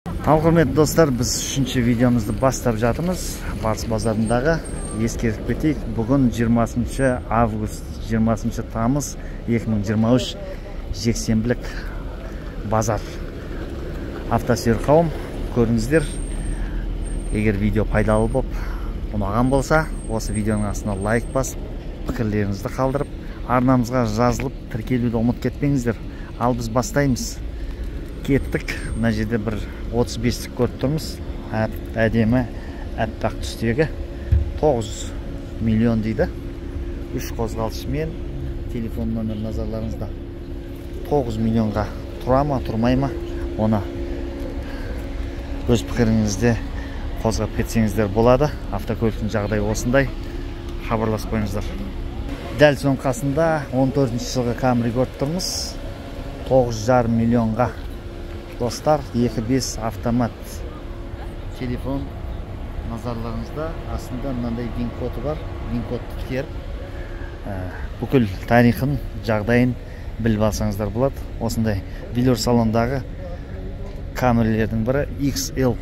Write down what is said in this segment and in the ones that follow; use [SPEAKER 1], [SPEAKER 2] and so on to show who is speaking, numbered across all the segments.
[SPEAKER 1] Ал құрметті достар, біз үшінші видеомызды бастап жатырмыз. Барыс базарындағы ескертіп кетейік. Бүгін 20 август, 20 тамыз 2023 жексенбілік базар. Автосүйер қауым, көріңіздер. Егер видео пайдалы болып, ұнаған болса, осы видеоның астына лайк басып, пікірлеріңізді қалдырып, арнамызға жазылып, тіркелуді ұмыт кетпеңіздер. Ал біз бастаймыз. Кеттік. Мына жерде бір 35-тік көріп тұрмыз. Әдемі әппақ түстегі 9 миллион дейді. 3 қозғалышымен телефон номер назарларыңызда. 9 миллионға тұра ма, тұрмай ма? Оны өз пікіріңізде қозғап кетсеңіздер болады. Автокөліктің жағдайы осындай. Хабарласып қойыңыздар. Дәл соның қасында 14 жылғы Camry көріп тұрмыз. 9,5 миллионға. Достар, 2.5 автомат телефон назарларыңызда. Астында мынандай вин-коды бар. Вин-кодты теріп, бүкіл тарихын, жағдайын біліп алсаңыздар болады. Осындай Velour салондағы Camry'лердің бірі XL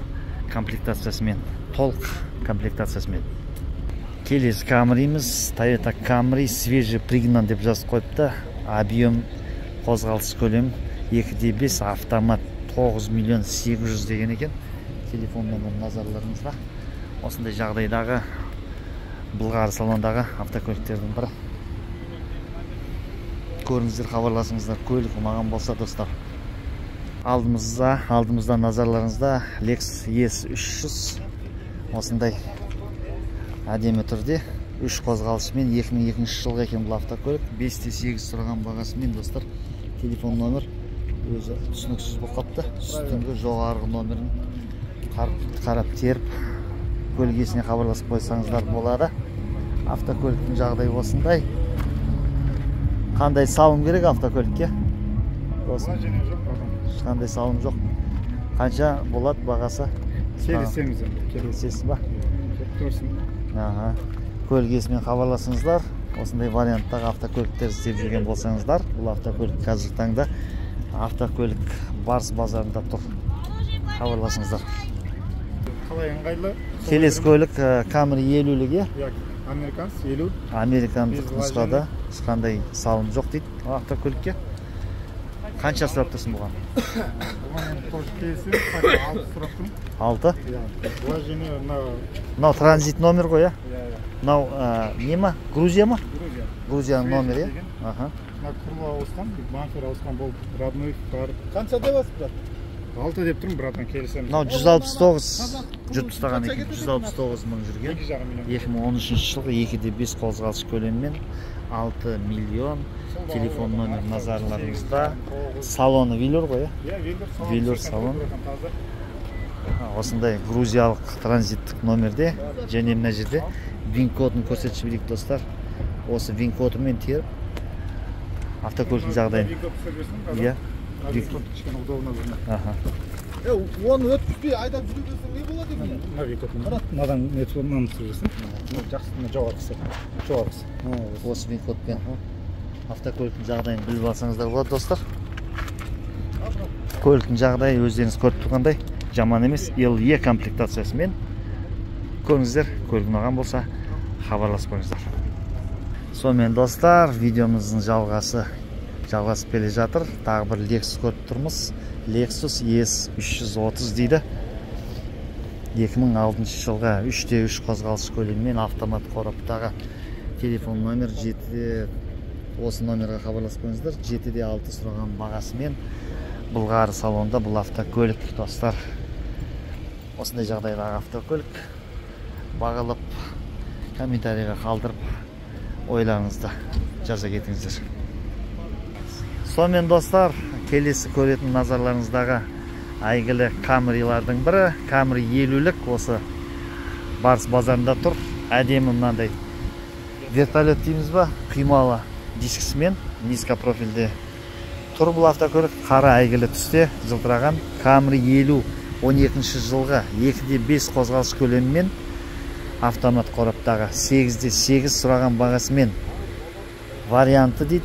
[SPEAKER 1] комплектациясымен, толық комплектациясымен. Келесі Camry'miz Toyota Camry свежий пригнан деп жазып қойыпты. Объем, қозғалыс көлем 2.5 автомат 9 миллион 800 деген екен. Телефон номер назарларыңызға. Осындай жағдайдағы Былғары салондағы автокөліктердің бірі. Көріңіздер, хабарласыңыздар, көлік ұнаған болса, достар. Алдымызда назарларыңызда Lexus ES300. Осындай әдемі түрде 3 қозғалышымен 2002 жылғы екен бұл автокөлік. 5,8 сұраған бағасымен, достар. Телефон номер өзі түсініксіз болып қапты. Үстіңгі жоғарғы номерін қарап теріп, көлік иесіне хабарласып қойсаңыздар болады. Автокөліктің жағдайы осындай. Қандай салым керек автокөлікке? Қандай салым жоқ. Қанша болады бағасы? Келісесіз ба? Көлік иесімен хабарласыңыздар. Осындай варианттағы автокөліктер іздеп жүрген болсаңыздар, бұл автокөлік қазіргі таңда автокөлік Барыс базарында тұр. Хабарласыңыздар.
[SPEAKER 2] Қалай ыңғайлы?
[SPEAKER 1] Келесі көлік Camry 50-ліге.
[SPEAKER 2] Американс 50.
[SPEAKER 1] Американдық нұсқада ешқандай салым жоқ дейді автокөлікке. Қанша сұрап тұрсың бұған?
[SPEAKER 2] Бұған тоже келісім, 6 сұрап тұрмын.
[SPEAKER 1] 6?
[SPEAKER 2] Бұлай және
[SPEAKER 1] мынау транзит номер ғой, иә? Мынау не ма? Грузия ма? Грузияның номері, иә?
[SPEAKER 2] Мына құрыла ауысқан, банкер ауысқан болып, родной бар. Қанша деп асып брат? 6 деп тұрмын, братан, келісеміз.
[SPEAKER 1] Мынау 169 жүріп ұстаған екен, 169 мың жүрген. 2013 жылғы 2.5 қозғалыс көлеммен 6 миллион. Телефон номер назарларыңызда. Салоны Velour ғой, иә? Velour салон. Осындай грузиялық транзиттік номерде. Және мына жерде вин-кодын көрсетіп жіберейік, достар. Осы вин-кодымен теріп автокөліктің жағдайын. Иә.
[SPEAKER 2] Кішкене удобно жүрмек.
[SPEAKER 3] Оны өткізбей айдап жүре берсең не болады екен?
[SPEAKER 2] Мына вин-кодмен. Мынадан нетіп жүрсің. Жақсы, жоғарғысы.
[SPEAKER 1] Осы вин-кодпен автокөліктің жағдайын біліп алсаңыздар болады, достар. Көліктің жағдайы өздеріңіз көріп тұрғандай жаман емес. LE комплектациясымен көріңіздер, көлік ұнаған болса хабарласып қойыңыздар. Сонымен, достар, видеомыздың жалғасып келе жатыр. Тағы бір Lexus көріп тұрмыз. Lexus ES330 дейді. 2006 жылға 3.3 қозғалыс көлеммен автомат қораптағы телефон номер 7. Осы номерға хабарласып қойыңыздар. 7.6 сұраған бағасымен Былғары салонда бұл автокөлік, достар. Осындай жағдайдағы автокөлік. Бағалап, комментарийға қалдырып, ойларыңызды жаза кетіңіздер. Сонымен, достар, келесі көретін назарларыңыздағы әйгілі Camry'лардың бірі. Camry 50-лік осы Барыс базарында тұр. Әдемі мынандай вертолет дейміз ба, құймалы дискісімен низко профильде тұр бұл автокөлік. Қара әйгілі түсте жылтыраған Camry 50 12 жылғы 2.5 қозғалыс көлемімен автомат қораптағы 8.8 сұраған бағасымен варианты дейді,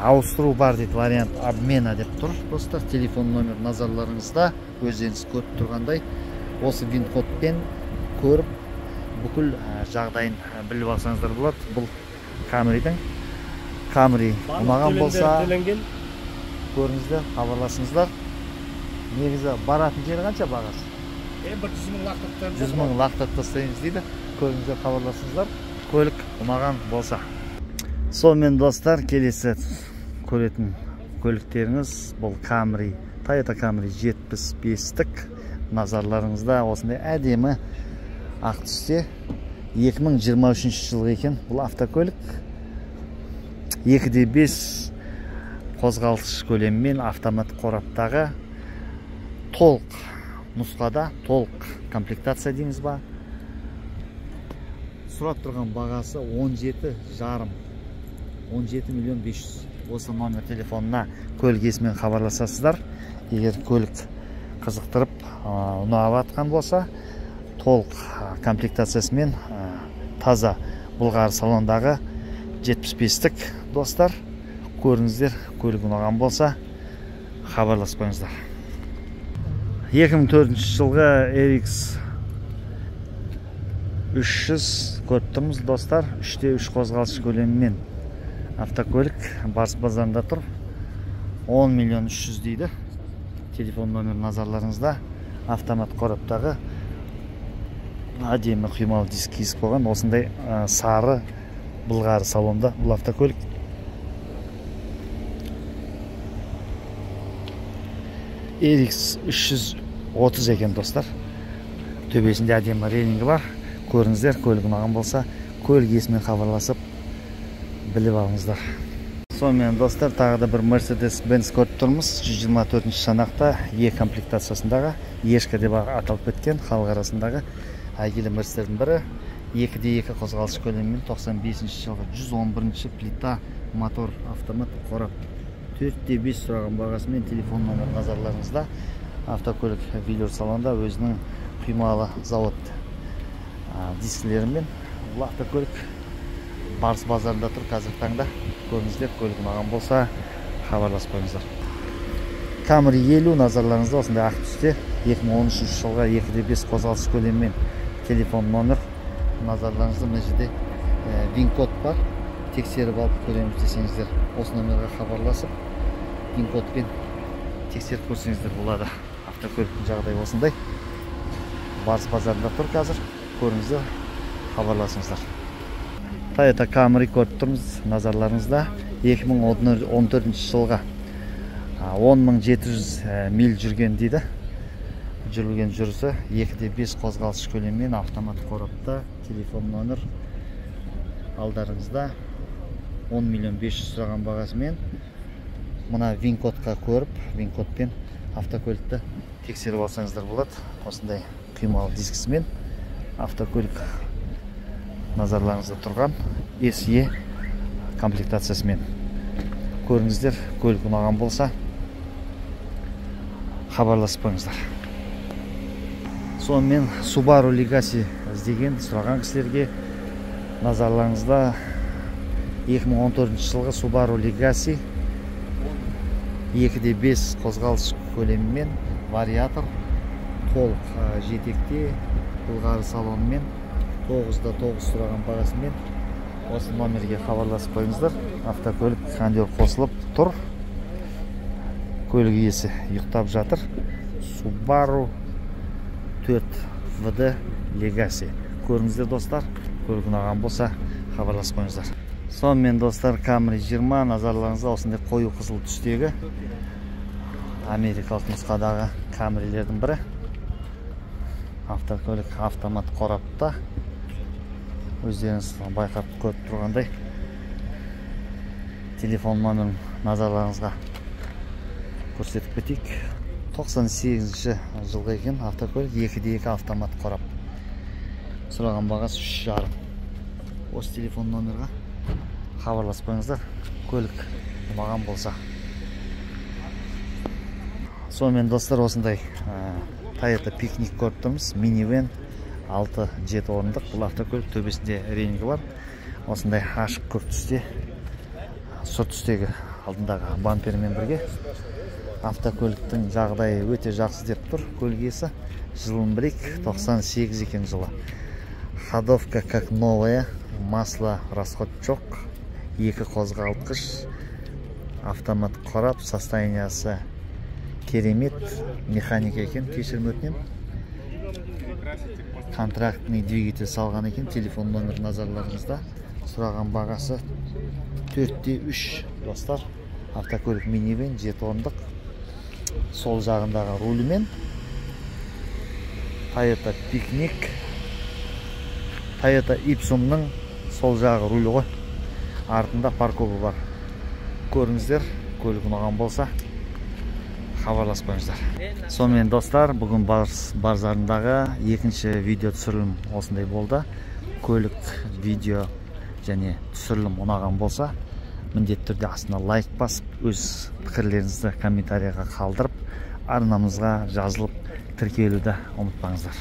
[SPEAKER 1] ауыстыру бар дейді, вариант обмена деп тұр. Достар, телефон номер назарларыңызда, өздеріңіз көріп тұрғандай, осы вин-кодпен көріп, бүкіл жағдайын біліп алсаңыздар болады. Бұл Camry'дің. Camry ұнаған болса, көріңіздер, хабарласыңыздар. Негізі баратын жері қанша бағасы? 100 мың лақтырып тастаймыз дейді. Көріңіздер, хабарласыңыздар. Көлік ұнаған болса. Сонымен достар, келесі көретін көліктеріңіз бұл Camry, Toyota Camry 75-тік. Назарларыңызда осындай әдемі ақ түсте 2023 жылғы екен бұл автокөлік. 2.5 қозғалтқыш көлеммен автомат қораптағы толық нұсқада, толық комплектация дейміз ба. Сұрап тұрған бағасы 17,5 миллион 500. Осы номер телефонына көлік иесімен хабарласасыздар. Егер көлік қызықтырып ұнап атқан болса, толық комплектациясымен таза Бұлғар салондағы 75-тік достар. Көріңіздер, көлік ұнаған болса, хабарласып қойыңыздар. 2004 жылғы RX 300 көріп тұрмыз достар. 3.3 қозғалтқыш көлемімен автокөлік Барыс базарында тұр. 10 миллион 300 дейді. Телефон номер назарларыңызда. Автомат қораптағы әдемі құймалы диск киіз қойған. Осындай сары Бұлғар салонда бұл автокөлік. RX 330 екен достар. Төбесінде әдемі релингі бар. Көріңіздер, көлік ұнаған болса, көлік иесімен хабарласып біліп алыңыздар. Сонымен достар, тағы да бір Mercedes-Benz көріп тұрмыз. 124 санақта E комплектациясындағы Ешка деп аталып кеткен халық арасындағы әйгілі Mercedes-дің бірі. 2.2 қозғалтқыш көлемімен 95 жылғы 111 плита мотор автомат қорап. 4.5 сұраған бағасымен телефон номер назарларыңызда. Автокөлік Вилер салонда өзінің құймалы завод дискілерімен бұл автокөлік Барыс базарында тұр қазіргі таңда. Көріңіздер, көлік ұнаған болса, хабарласып қойыңыздар. Camry 50 назарларыңызда осындай ақ түсте 2013 жылға 2.5 қозғалтқыш көлемімен телефон номер назарларыңызда. Мына жерде вин-код бар. Тексеріп алып көреміз десеңіздер, осы номерге хабарласып, вин-кодпен тексеріп көрсеңіздер болады. Автокөліктің жағдайы осындай. Барыс базарында тұр қазір. Көріңіздер, хабарласыңыздар. Toyota Camry көріп тұрмыз назарларыңызда. 2014 жылға 10.700 миль жүрген дейді. Жүрілген жүрісі 2.5 қозғалтқыш көлеммен автомат қорапта. Телефон номер алдарыңызда. 10 миллион 500 сұраған бағасымен. Мұна вин-кодқа көріп, вин-кодпен автокөлікті тексеріп алсаңыздар болады. Осындай құймалы дискісімен автокөлік назарларыңызда тұрған SE комплектациясымен. Көріңіздер, көлік ұнаған болса, хабарласып қойыңыздар. Сонымен Subaru Legacy іздеген сұраған кісілерге назарларыңызда 2014 жылғы Subaru Legacy 2.5 қозғалтқыш көлемімен вариатор толық жетекте Бұлғар салонымен 9.9 сұраған бағасымен осы номерге хабарласып қойыңыздар. Автокөлік кондер қосылып тұр. Көлік иесі ұйықтап жатыр. Subaru 4WD Legacy. Көріңіздер достар, көлік ұнаған болса хабарласып қойыңыздар. Сонымен достар, Camry 20 назарларыңызда осындай қою қызыл түстегі америкалық нұсқадағы Camry'лердің бірі. Автокөлік автомат қорапта. Өздеріңіз байқап көріп тұрғандай телефон номерін назарларыңызға көрсетіп кетейік. 98 жылғы екен автокөлік 2.2 автомат қорап. Сұраған бағасы 3,5. Осы телефон номерға хабарласып қойыңыздар, көлік ұнаған болса. Сонымен достар, осындай Toyota Picnic көріп тұрмыз. Минивэн 6-7 орындық. Бұл автокөлік төбесінде рейнгі бар. Осындай ашық көк түсте сұр түстегі алдындағы бампермен бірге. Автокөліктің жағдайы өте жақсы деп тұр. Көлік иесі жылынбрик 98 екен жылы. Ходовка как новая, масло расход жоқ, 2 қозғалтқыш, автомат қорап, состояниясы керемет, механика екен, кешірім өтінем. Контрактный двигатель салған екен, телефон номер назарларыңызда. Сұраған бағасы 4/3 достар. Автокөлік минивэн 7 орындық. Сол жағындағы рулімен Toyota Picnic, Toyota Ipsumның сол жағы рулі ғой. Артында парковы бар. Көріңіздер, көлік ұнаған болса хабарласып қойыңыздар. Сонымен достар, бүгін базарындағы екінші видео түсірілім осындай болды. Көлік видео және түсірілім ұнаған болса, міндетті түрде астына лайк басып, өз пікірлеріңізді комментарияға қалдырып, арнамызға жазылып тіркелуді ұмытпаңыздар.